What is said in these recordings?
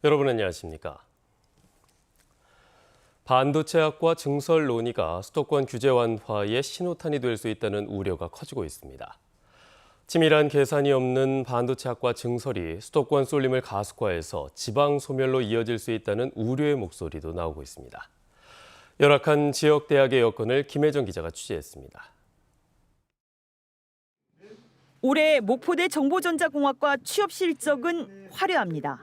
여러분 안녕하십니까? 반도체학과 증설 논의가 수도권 규제 완화의 신호탄이 될 수 있다는 우려가 커지고 있습니다. 치밀한 계산이 없는 반도체학과 증설이 수도권 쏠림을 가속화해서 지방 소멸로 이어질 수 있다는 우려의 목소리도 나오고 있습니다. 열악한 지역 대학의 여건을 김혜정 기자가 취재했습니다. 올해 목포대 정보전자공학과 취업 실적은 화려합니다.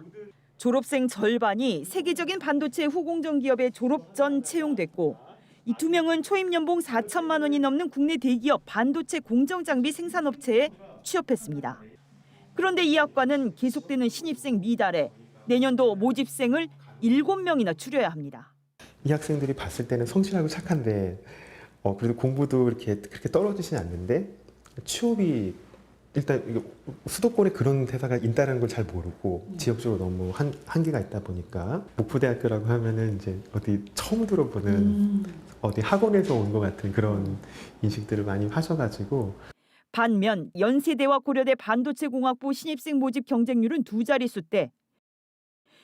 졸업생 절반이 세계적인 반도체 후공정 기업에 졸업 전 채용됐고, 이 2명은 초임 연봉 4천만 원이 넘는 국내 대기업 반도체 공정 장비 생산업체에 취업했습니다. 그런데 이 학과는 계속되는 신입생 미달에 내년도 모집생을 7명이나 줄여야 합니다. 이 학생들이 봤을 때는 성실하고 착한데 그래도 공부도 그렇게 떨어지진 않는데 취업이 일단 수도권에 그런 회사가 있다는 걸 잘 모르고 지역적으로 너무 한계가 있다 보니까 목포대학교라고 하면은 이제 어디 처음 들어보는 어디 학원에서 온 것 같은 그런 인식들을 많이 하셔가지고 반면 연세대와 고려대 반도체공학부 신입생 모집 경쟁률은 2자릿수대.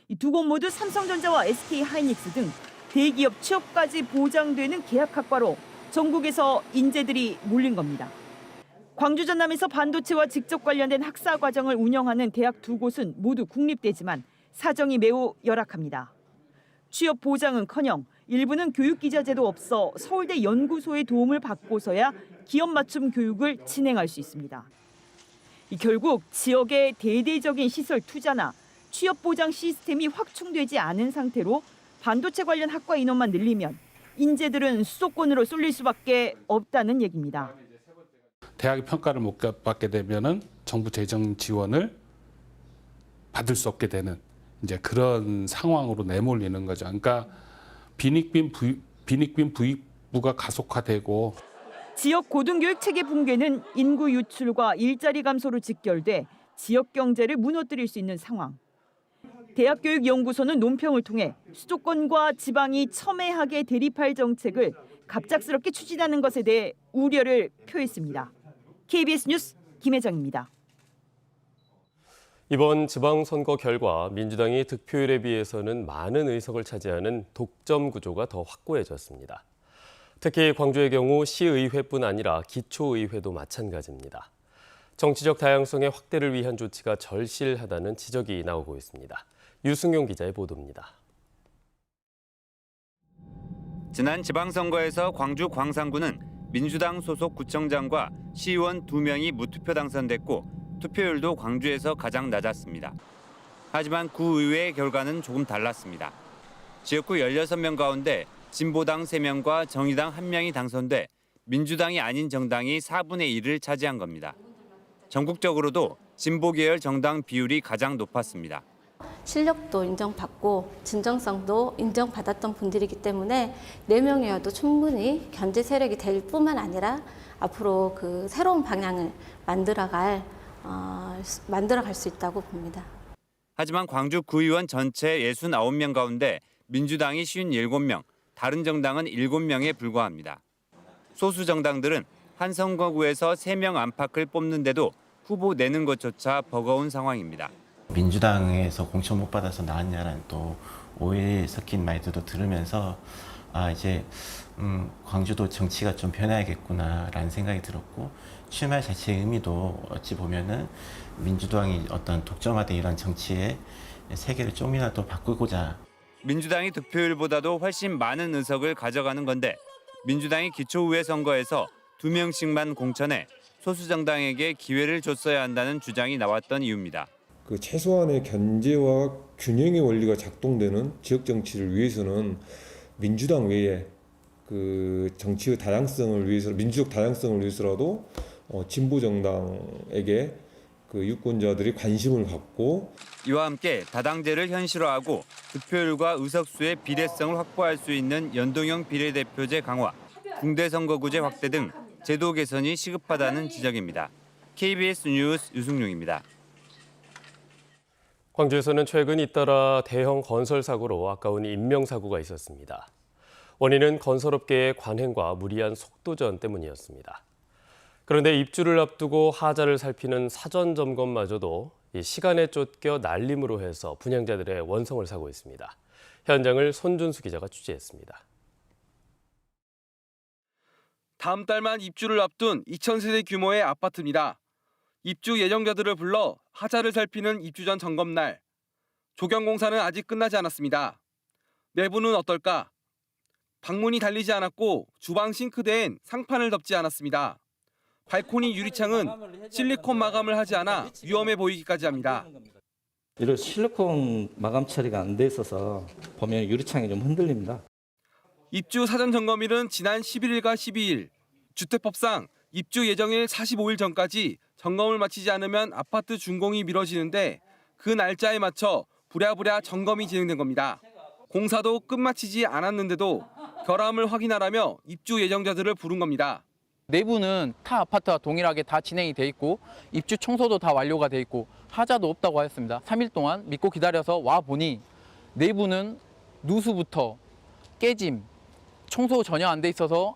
이 두 곳 모두 삼성전자와 SK하이닉스 등 대기업 취업까지 보장되는 계약학과로 전국에서 인재들이 몰린 겁니다. 광주 전남에서 반도체와 직접 관련된 학사 과정을 운영하는 대학 2곳은 모두 국립대지만 사정이 매우 열악합니다. 취업 보장은커녕 일부는 교육기자재도 없어 서울대 연구소의 도움을 받고서야 기업 맞춤 교육을 진행할 수 있습니다. 결국 지역의 대대적인 시설 투자나 취업 보장 시스템이 확충되지 않은 상태로 반도체 관련 학과 인원만 늘리면 인재들은 수도권으로 쏠릴 수밖에 없다는 얘기입니다. 대학의 평가를 못 받게 되면은 정부 재정 지원을 받을 수 없게 되는 이제 그런 상황으로 내몰리는 거죠. 그러니까 빈익빈 부익부가 가속화되고 지역 고등교육 체계 붕괴는 인구 유출과 일자리 감소로 직결돼 지역 경제를 무너뜨릴 수 있는 상황. 대학교육연구소는 논평을 통해 수도권과 지방이 첨예하게 대립할 정책을 갑작스럽게 추진하는 것에 대해 우려를 표했습니다. KBS 뉴스 김혜정입니다. 이번 지방선거 결과 민주당이 득표율에 비해서는 많은 의석을 차지하는 독점 구조가 더 확고해졌습니다. 특히 광주의 경우 시의회뿐 아니라 기초의회도 마찬가지입니다. 정치적 다양성의 확대를 위한 조치가 절실하다는 지적이 나오고 있습니다. 유승용 기자의 보도입니다. 지난 지방선거에서 광주 광산구는 민주당 소속 구청장과 시의원 2명이 무투표 당선됐고 투표율도 광주에서 가장 낮았습니다. 하지만 구의회 결과는 조금 달랐습니다. 지역구 16명 가운데 진보당 3명과 정의당 1명이 당선돼 민주당이 아닌 정당이 4분의 1을 차지한 겁니다. 전국적으로도 진보계열 정당 비율이 가장 높았습니다. 실력도 인정받고 진정성도 인정받았던 분들이기 때문에 4명이어도 충분히 견제 세력이 될 뿐만 아니라 앞으로 그 새로운 방향을 만들어갈 수 있다고 봅니다. 하지만 광주 구의원 전체 69명 가운데 민주당이 57명, 다른 정당은 7명에 불과합니다. 소수 정당들은 한 선거구에서 3명 안팎을 뽑는데도 후보 내는 것조차 버거운 상황입니다. 민주당에서 공천 못 받아서 나왔냐라는 또 오해 섞인 말들도 들으면서 이제 광주도 정치가 좀 변해야겠구나라는 생각이 들었고 출마 자체의 의미도 어찌 보면은 민주당이 어떤 독점화된 이런 정치의 세계를 좀이라도 바꾸고자 민주당이 득표율보다도 훨씬 많은 의석을 가져가는 건데 민주당이 기초의회 선거에서 2명씩만 공천해 소수 정당에게 기회를 줬어야 한다는 주장이 나왔던 이유입니다. 그 최소한의 견제와 균형의 원리가 작동되는 지역 정치를 위해서는 민주당 외에 그 정치의 다양성을 위해서 민주적 다양성을 위해서라도 진보 정당에게 그 유권자들이 관심을 갖고 이와 함께 다당제를 현실화하고 득표율과 의석수의 비례성을 확보할 수 있는 연동형 비례대표제 강화, 중대 선거구제 확대 등 제도 개선이 시급하다는 지적입니다. KBS 뉴스 유승용입니다. 광주에서는 최근 잇따라 대형 건설 사고로 아까운 인명사고가 있었습니다. 원인은 건설업계의 관행과 무리한 속도전 때문이었습니다. 그런데 입주를 앞두고 하자를 살피는 사전 점검마저도 이 시간에 쫓겨 날림으로 해서 분양자들의 원성을 사고 있습니다. 현장을 손준수 기자가 취재했습니다. 다음 달만 입주를 앞둔 2,000세대 규모의 아파트입니다. 입주 예정자들을 불러 하자를 살피는 입주 전 점검 날. 조경 공사는 아직 끝나지 않았습니다. 내부는 어떨까? 방문이 달리지 않았고 주방 싱크대엔 상판을 덮지 않았습니다. 발코니 유리창은 실리콘 마감을 하지 않아 위험해 보이기까지 합니다. 이런 실리콘 마감 처리가 안 돼 있어서 보면 유리창이 좀 흔들립니다. 입주 사전 점검일은 지난 11일과 12일. 주택법상 입주 예정일 45일 전까지 점검을 마치지 않으면 아파트 준공이 미뤄지는데 그 날짜에 맞춰 부랴부랴 점검이 진행된 겁니다. 공사도 끝마치지 않았는데도 결함을 확인하라며 입주 예정자들을 부른 겁니다. 내부는 타 아파트와 동일하게 다 진행이 돼 있고 입주 청소도 다 완료가 돼 있고 하자도 없다고 하였습니다. 3일 동안 믿고 기다려서 와 보니 내부는 누수부터 깨짐, 청소 전혀 안 돼 있어서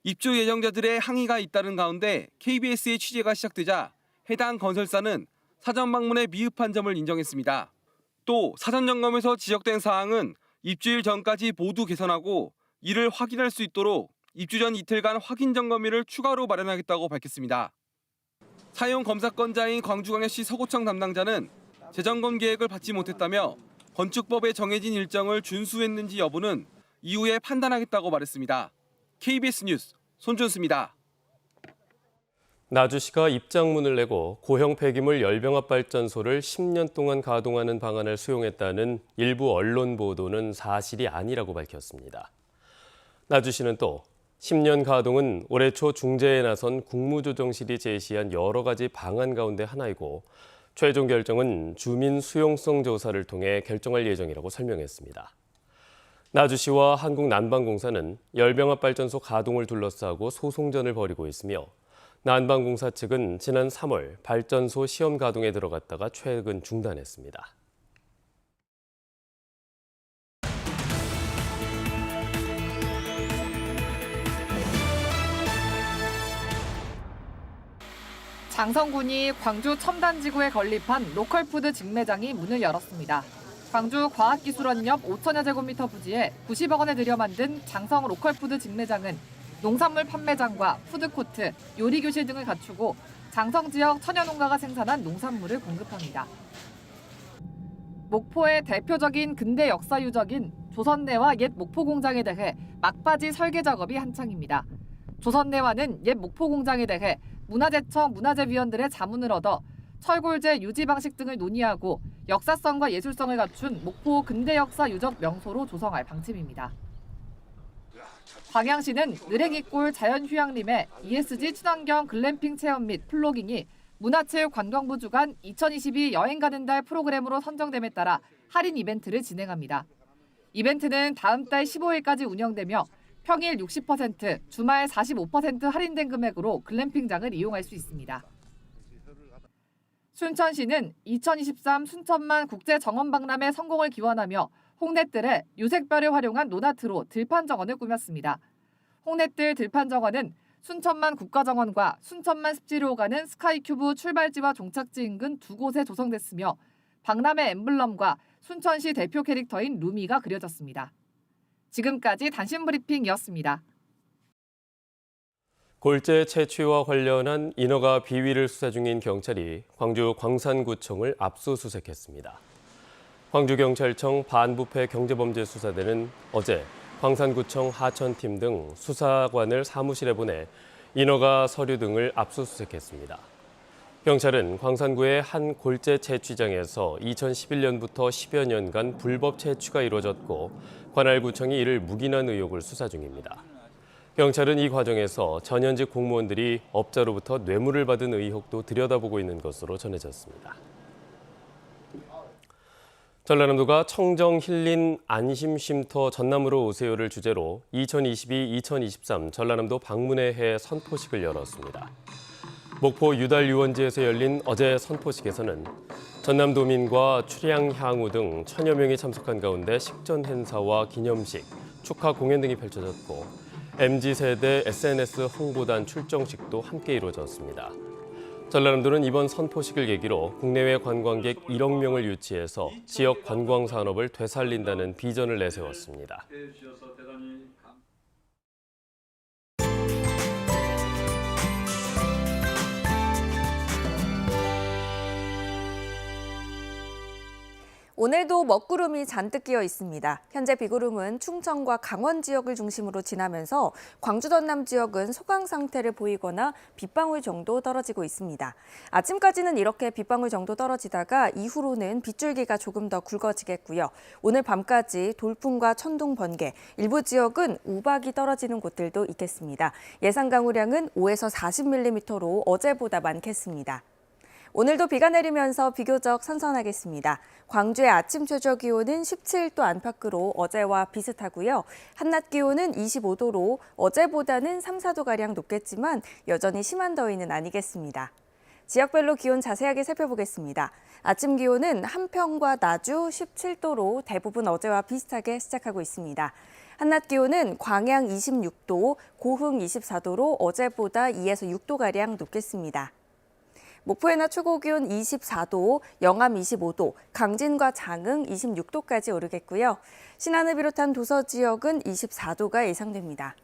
입주 예정자들의 항의가 잇따른 가운데 KBS의 취재가 시작되자 해당 건설사는 사전 방문에 미흡한 점을 인정했습니다. 또 사전 점검에서 지적된 사항은 입주일 전까지 모두 개선하고 이를 확인할 수 있도록 입주 전 이틀간 확인 점검일을 추가로 마련하겠다고 밝혔습니다. 사용 검사권자인 광주광역시 서구청 담당자는 재점검 계획을 받지 못했다며 건축법에 정해진 일정을 준수했는지 여부는 이후에 판단하겠다고 말했습니다. KBS 뉴스 손준수입니다. 나주시가 입장문을 내고 고형 폐기물 열병합 발전소를 10년 동안 가동하는 방안을 수용했다는 일부 언론 보도는 사실이 아니라고 밝혔습니다. 나주시는 또 10년 가동은 올해 초 중재에 나선 국무조정실이 제시한 여러 가지 방안 가운데 하나이고 최종 결정은 주민 수용성 조사를 통해 결정할 예정이라고 설명했습니다. 나주시와 한국난방공사는 열병합 발전소 가동을 둘러싸고 소송전을 벌이고 있으며 난방공사 측은 지난 3월 발전소 시험 가동에 들어갔다가 최근 중단했습니다. 장성군이 광주 첨단지구에 건립한 로컬푸드 직매장이 문을 열었습니다. 광주 과학기술원 옆 5천여 제곱미터 부지에 90억 원에 들여 만든 장성 로컬푸드 직매장은 농산물 판매장과 푸드코트, 요리교실 등을 갖추고 장성 지역 천여농가가 생산한 농산물을 공급합니다. 목포의 대표적인 근대 역사 유적인 조선내와 옛 목포공장에 대해 막바지 설계 작업이 한창입니다. 조선내와는 옛 목포공장에 대해 문화재청 문화재위원들의 자문을 얻어 철골제 유지 방식 등을 논의하고 역사성과 예술성을 갖춘 목포 근대 역사 유적 명소로 조성할 방침입니다. 광양시는 느랭이골 자연휴양림에 ESG 친환경 글램핑 체험 및 플로깅이 문화체육관광부 주관 2022 여행 가는 달 프로그램으로 선정됨에 따라 할인 이벤트를 진행합니다. 이벤트는 다음 달 15일까지 운영되며 평일 60%, 주말 45% 할인된 금액으로 글램핑장을 이용할 수 있습니다. 순천시는 2023 순천만 국제정원박람회 성공을 기원하며 홍냇들에 유색별을 활용한 논아트로 들판정원을 꾸몄습니다. 홍냇들 들판정원은 순천만 국가정원과 순천만 습지로 가는 스카이큐브 출발지와 종착지 인근 두 곳에 조성됐으며 박람회 엠블럼과 순천시 대표 캐릭터인 루미가 그려졌습니다. 지금까지 단신 브리핑이었습니다. 골재 채취와 관련한 인허가 비위를 수사 중인 경찰이 광주 광산구청을 압수수색했습니다. 광주경찰청 반부패 경제범죄수사대는 어제 광산구청 하천팀 등 수사관을 사무실에 보내 인허가 서류 등을 압수수색했습니다. 경찰은 광산구의 한 골재 채취장에서 2011년부터 10여 년간 불법 채취가 이루어졌고 관할 구청이 이를 묵인한 의혹을 수사 중입니다. 경찰은 이 과정에서 전현직 공무원들이 업자로부터 뇌물을 받은 의혹도 들여다보고 있는 것으로 전해졌습니다. 전라남도가 청정 힐링 안심쉼터 전남으로 오세요를 주제로 2022-2023 전라남도 방문의 해 선포식을 열었습니다. 목포 유달 유원지에서 열린 어제 선포식에서는 전남도민과 출향향후 등 천여 명이 참석한 가운데 식전 행사와 기념식, 축하 공연 등이 펼쳐졌고 MZ세대 SNS 홍보단 출정식도 함께 이루어졌습니다. 전라남도는 이번 선포식을 계기로 국내외 관광객 1억 명을 유치해서 지역 관광 산업을 되살린다는 비전을 내세웠습니다. 오늘도 먹구름이 잔뜩 끼어 있습니다. 현재 비구름은 충청과 강원 지역을 중심으로 지나면서 광주 전남 지역은 소강 상태를 보이거나 빗방울 정도 떨어지고 있습니다. 아침까지는 이렇게 빗방울 정도 떨어지다가 이후로는 빗줄기가 조금 더 굵어지겠고요. 오늘 밤까지 돌풍과 천둥, 번개, 일부 지역은 우박이 떨어지는 곳들도 있겠습니다. 예상 강우량은 5에서 40mm로 어제보다 많겠습니다. 오늘도 비가 내리면서 비교적 선선하겠습니다. 광주의 아침 최저 기온은 17도 안팎으로 어제와 비슷하고요. 한낮 기온은 25도로 어제보다는 3, 4도가량 높겠지만 여전히 심한 더위는 아니겠습니다. 지역별로 기온 자세하게 살펴보겠습니다. 아침 기온은 한평과 나주 17도로 대부분 어제와 비슷하게 시작하고 있습니다. 한낮 기온은 광양 26도, 고흥 24도로 어제보다 2에서 6도가량 높겠습니다. 목포의 낮 최고 기온 24도, 영암 25도, 강진과 장흥 26도까지 오르겠고요. 신안을 비롯한 도서 지역은 24도가 예상됩니다.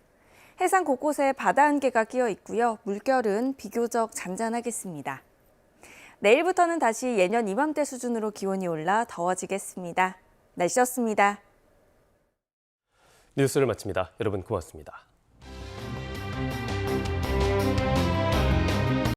해상 곳곳에 바다 안개가 끼어 있고요. 물결은 비교적 잔잔하겠습니다. 내일부터는 다시 예년 이맘때 수준으로 기온이 올라 더워지겠습니다. 날씨였습니다. 뉴스를 마칩니다. 여러분 고맙습니다.